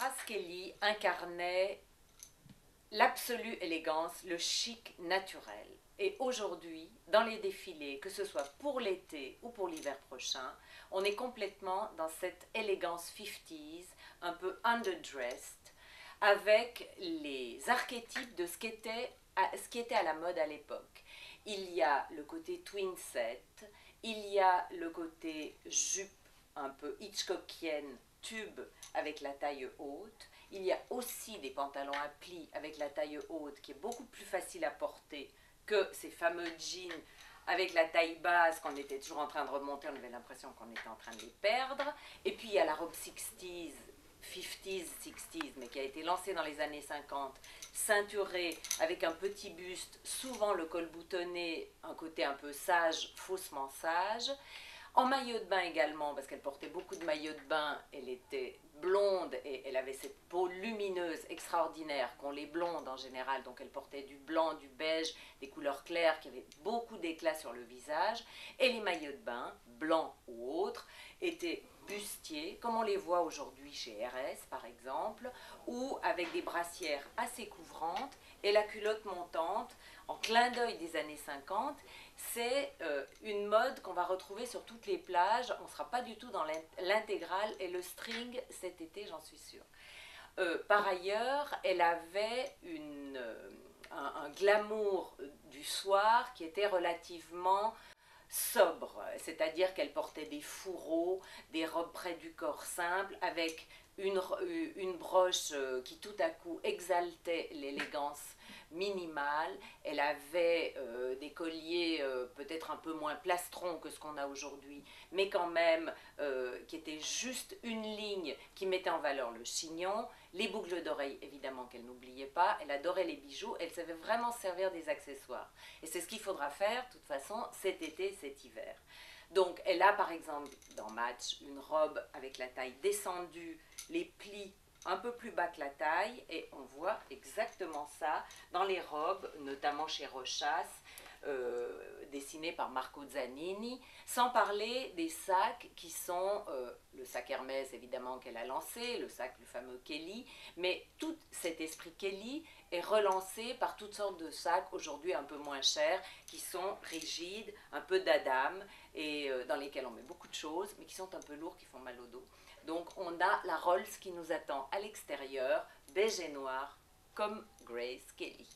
Grace Kelly incarnait l'absolue élégance, le chic naturel. Et aujourd'hui, dans les défilés, que ce soit pour l'été ou pour l'hiver prochain, on est complètement dans cette élégance 50s, un peu underdressed, avec les archétypes de ce qui était à la mode à l'époque. Il y a le côté twin set, il y a le côté jupe un peu hitchcockienne, tube avec la taille haute. Il y a aussi des pantalons à plis avec la taille haute qui est beaucoup plus facile à porter que ces fameux jeans avec la taille basse qu'on était toujours en train de remonter, on avait l'impression qu'on était en train de les perdre. Et puis il y a la robe 60s, 50s, 60s, mais qui a été lancée dans les années 50, ceinturée avec un petit buste, souvent le col boutonné, un côté un peu sage, faussement sage. En maillot de bain également, parce qu'elle portait beaucoup de maillots de bain, elle était blonde et elle avait cette peau lumineuse extraordinaire qu'ont les blondes en général, donc elle portait du blanc, du beige, des couleurs claires qui avaient beaucoup d'éclat sur le visage, et les maillots de bain, blancs ou autres, étaient bustiers, comme on les voit aujourd'hui chez RS par exemple, ou avec des brassières assez couvrantes et la culotte montante, en clin d'œil des années 50, c'est une mode qu'on va retrouver sur toutes les plages. On ne sera pas du tout dans l'intégrale et le string cet été, j'en suis sûre. Par ailleurs, elle avait un glamour du soir qui était relativement sobre, c'est-à-dire qu'elle portait des fourreaux, des robes près du corps simples, avec une broche qui tout à coup exaltait l'élégance minimale. Elle avait des colliers peut-être un peu moins plastrons que ce qu'on a aujourd'hui, mais quand même qui étaient juste une ligne qui mettait en valeur le chignon. Les boucles d'oreilles, évidemment qu'elle n'oubliait pas. Elle adorait les bijoux, elle savait vraiment servir des accessoires. Et c'est ce qu'il faudra faire, de toute façon, cet été, cet hiver. Donc elle a par exemple dans Match une robe avec la taille descendue, les plis un peu plus bas que la taille, et on voit exactement ça dans les robes, notamment chez Rochas, dessinées par Marco Zanini, sans parler des sacs qui sont le sac Hermès évidemment qu'elle a lancé, le fameux Kelly, mais tout cet esprit Kelly est relancé par toutes sortes de sacs aujourd'hui un peu moins chers, qui sont rigides, un peu d'Adam, et dans lesquels on met beaucoup de choses, mais qui sont un peu lourds, qui font mal au dos. Donc on a la Rolls qui nous attend à l'extérieur, beige et noir, comme Grace Kelly.